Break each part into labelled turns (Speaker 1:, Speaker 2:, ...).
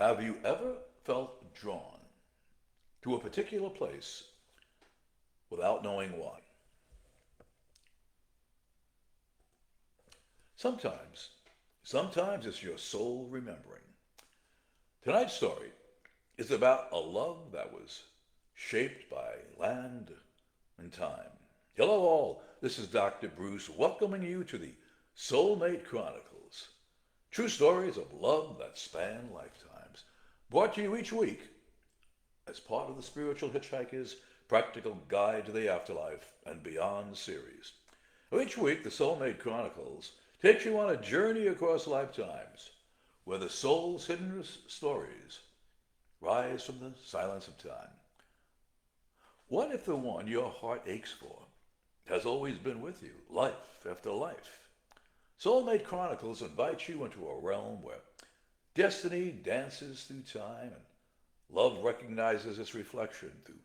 Speaker 1: Have you ever felt drawn to a particular place without knowing why? Sometimes, sometimes it's your soul remembering. Tonight's story is about a love that was shaped by land and time. Hello, all. This is Dr. Bruce welcoming you to the Soulmate Chronicles. True stories of love that span lifetimes. Brought to you each week as part of the Spiritual Hitchhiker's Practical Guide to the Afterlife and Beyond series. Each week, the Soulmate Chronicles takes you on a journey across lifetimes where the soul's hidden stories rise from the silence of time. What if the one your heart aches for has always been with you, life after life? Soulmate Chronicles invites you into a realm where destiny dances through time and love recognizes its reflection through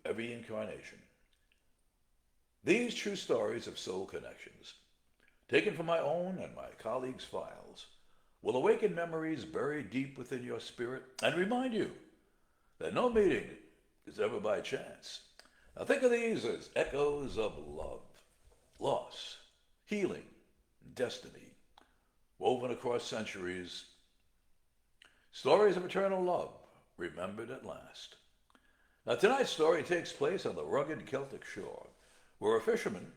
Speaker 1: every incarnation. These true stories of soul connections, taken from my own and my colleagues' files, will awaken memories buried deep within your spirit and remind you that no meeting is ever by chance. Now think of these as echoes of love, loss, healing, destiny, woven across centuries. Stories of eternal love, remembered at last. Now tonight's story takes place on the rugged Celtic shore, where a fisherman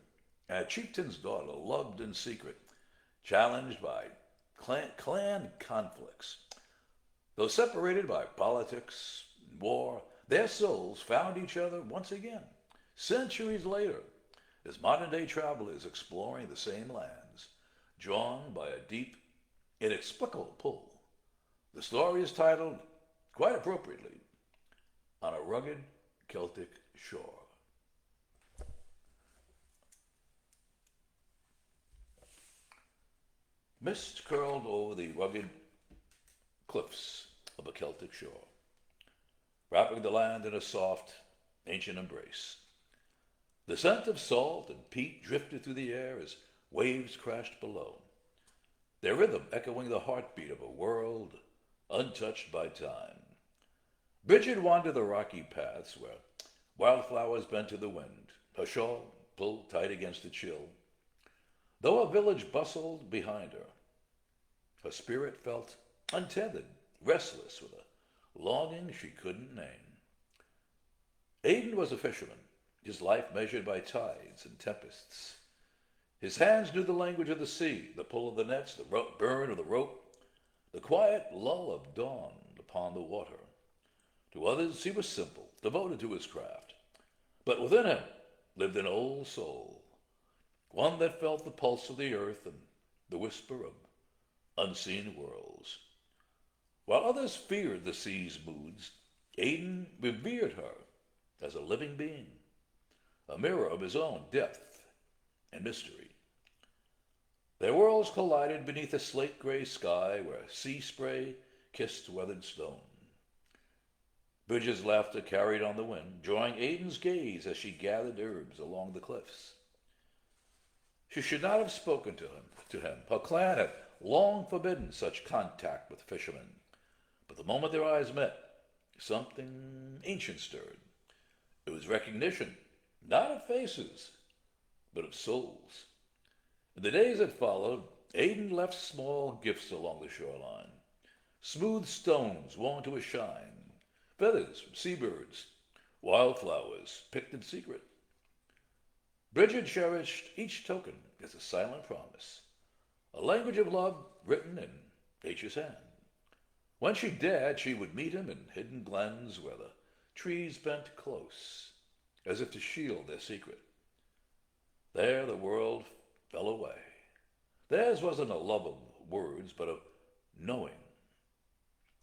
Speaker 1: and a chieftain's daughter loved in secret, challenged by clan conflicts. Though separated by politics and war, their souls found each other once again, centuries later, as modern-day travelers exploring the same lands, drawn by a deep, inexplicable pull. The story is titled, quite appropriately, On a Rugged Celtic Shore. Mist curled over the rugged cliffs of a Celtic shore, wrapping the land in a soft, ancient embrace. The scent of salt and peat drifted through the air as waves crashed below, their rhythm echoing the heartbeat of a world untouched by time. Bridget wandered the rocky paths where wildflowers bent to the wind, her shawl pulled tight against the chill. Though a village bustled behind her, her spirit felt untethered, restless, with a longing she couldn't name. Aidan was a fisherman, his life measured by tides and tempests. His hands knew the language of the sea, the pull of the nets, the burn of the rope, the quiet lull of dawn upon the water. To others he was simple, devoted to his craft. But within him lived an old soul, one that felt the pulse of the earth and the whisper of unseen worlds. While others feared the sea's moods, Aidan revered her as a living being, a mirror of his own depth and mystery. Their worlds collided beneath a slate-gray sky where sea spray kissed weathered stone. Bridget's laughter carried on the wind, drawing Aidan's gaze as she gathered herbs along the cliffs. She should not have spoken to him. Her clan had long forbidden such contact with fishermen. But the moment their eyes met, something ancient stirred. It was recognition, not of faces, but of souls. In the days that followed, Aidan left small gifts along the shoreline. Smooth stones worn to a shine, feathers from seabirds, wildflowers picked in secret. Bridget cherished each token as a silent promise, a language of love written in nature's hand. When she dared, she would meet him in hidden glens where the trees bent close, as if to shield their secret. There the world fell away. Theirs wasn't a love of words, but of knowing,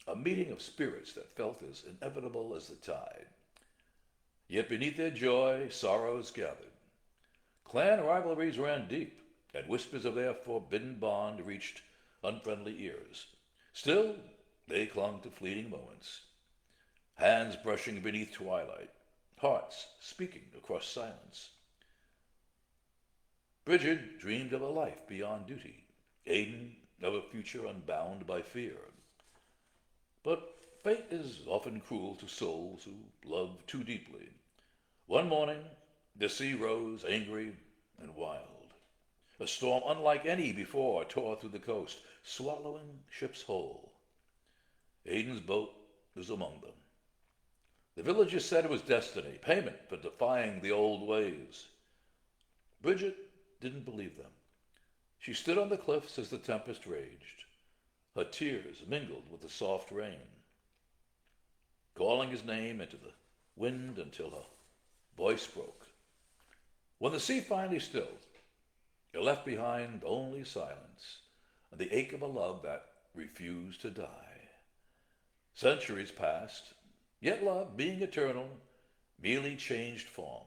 Speaker 1: a meeting of spirits that felt as inevitable as the tide. Yet beneath their joy, sorrows gathered. Clan rivalries ran deep, and whispers of their forbidden bond reached unfriendly ears. Still, they clung to fleeting moments, hands brushing beneath twilight, hearts speaking across silence. Bridget dreamed of a life beyond duty, Aidan of a future unbound by fear. But fate is often cruel to souls who love too deeply. One morning, the sea rose angry and wild. A storm unlike any before tore through the coast, swallowing ships whole. Aiden's boat was among them. The villagers said it was destiny, payment for defying the old ways. Bridget didn't believe them. She stood on the cliffs as the tempest raged. Her tears mingled with the soft rain, calling his name into the wind until her voice broke. When the sea finally stilled, it left behind only silence and the ache of a love that refused to die. Centuries passed, yet love, being eternal, merely changed form.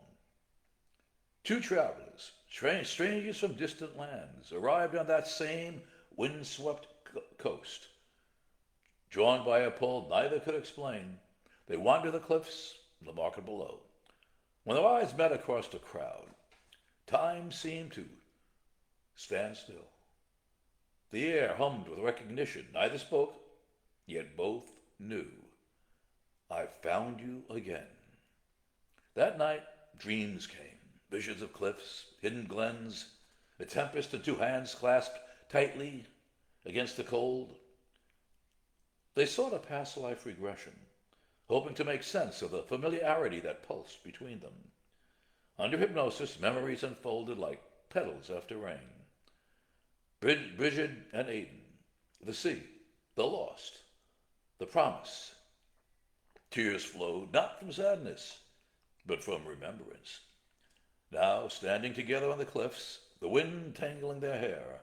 Speaker 1: Two travelers, strangers from distant lands, arrived on that same windswept coast. Drawn by a pull neither could explain, they wandered the cliffs and the market below. When their eyes met across the crowd, time seemed to stand still. The air hummed with recognition. Neither spoke, yet both knew. I found you again. That night, dreams came. Visions of cliffs, hidden glens, a tempest and two hands clasped tightly against the cold. They sought a past life regression, hoping to make sense of the familiarity that pulsed between them. Under hypnosis, memories unfolded like petals after rain. Bridget and Aiden, the sea, the lost, the promise. Tears flowed not from sadness, but from remembrance. Now, standing together on the cliffs, the wind tangling their hair,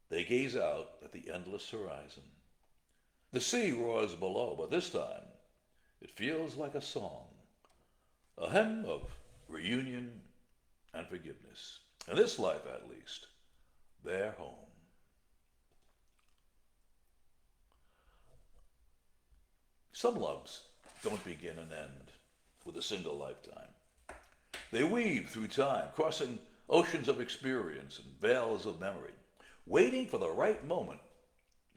Speaker 1: they gaze out at the endless horizon. The sea roars below, but this time it feels like a song, a hymn of reunion and forgiveness. In this life, at least, they're home. Some loves don't begin and end with a single lifetime. They weave through time, crossing oceans of experience and veils of memory, waiting for the right moment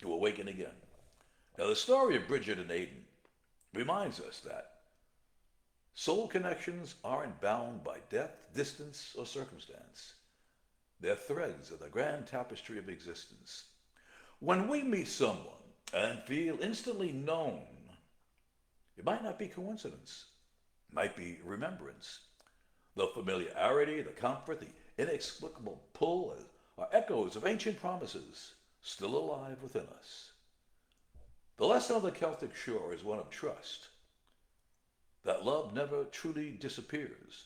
Speaker 1: to awaken again. Now, the story of Bridget and Aiden reminds us that soul connections aren't bound by death, distance, or circumstance. They're threads of the grand tapestry of existence. When we meet someone and feel instantly known, it might not be coincidence. It might be remembrance. The familiarity, the comfort, the inexplicable pull are echoes of ancient promises still alive within us. The lesson of the Celtic shore is one of trust, that love never truly disappears.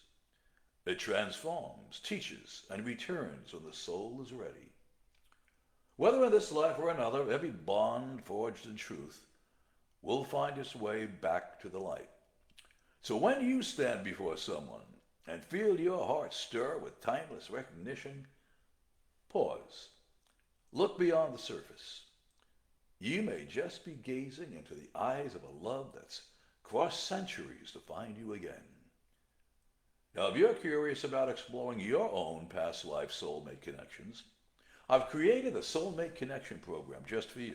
Speaker 1: It transforms, teaches, and returns when the soul is ready. Whether in this life or another, every bond forged in truth will find its way back to the light. So when you stand before someone and feel your heart stir with timeless recognition, pause. Look beyond the surface. You may just be gazing into the eyes of a love that's crossed centuries to find you again. Now, if you're curious about exploring your own past life soulmate connections, I've created the Soulmate Connection program just for you.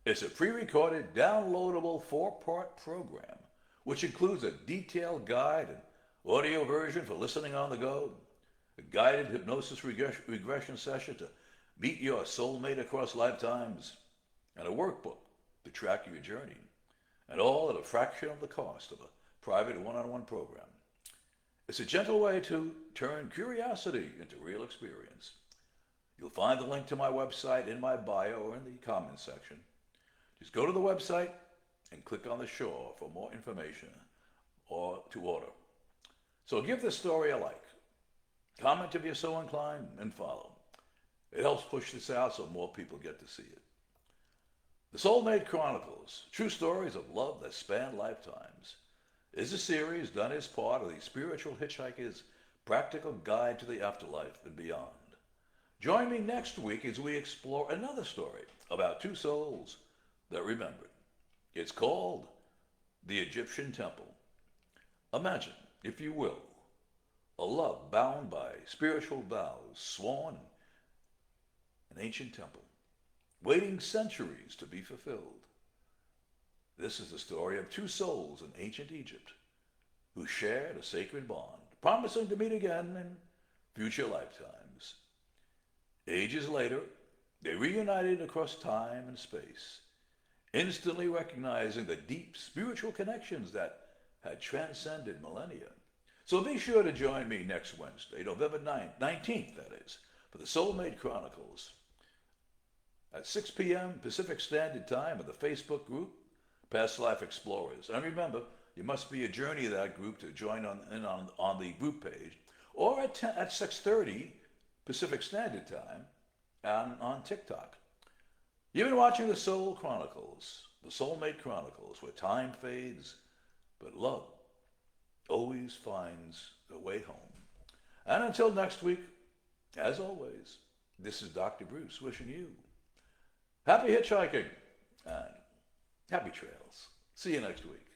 Speaker 1: It's a pre-recorded, downloadable 4-part program, which includes a detailed guide and audio version for listening on the go, a guided hypnosis regression session to meet your soulmate across lifetimes, and a workbook to track your journey, and all at a fraction of the cost of a private one-on-one program. It's a gentle way to turn curiosity into real experience. You'll find the link to my website in my bio or in the comments section. Just go to the website and click on the shore for more information or to order. So give this story a like. Comment if you're so inclined, and follow. It helps push this out so more people get to see it. The Soulmate Chronicles, true stories of love that span lifetimes, is a series done as part of the Spiritual Hitchhiker's Practical Guide to the Afterlife and Beyond. Join me next week as we explore another story about two souls that remembered. It's called The Egyptian Temple. Imagine, if you will, a love bound by spiritual vows sworn in an ancient temple, waiting centuries to be fulfilled. This is the story of two souls in ancient Egypt who shared a sacred bond, promising to meet again in future lifetimes. Ages later, they reunited across time and space, instantly recognizing the deep spiritual connections that had transcended millennia. So be sure to join me next Wednesday, November 19th, that is, for the Soulmate Chronicles at 6 p.m. Pacific Standard Time in the Facebook group, Past Life Explorers. And remember, you must be a journey of that group to join on the group page, or at 6:30 Pacific Standard Time and on TikTok. You've been watching the Soul Chronicles, the Soulmate Chronicles, where time fades, but love always finds a way home. And until next week, as always, this is Dr. Bruce wishing you happy hitchhiking and happy trails. See you next week.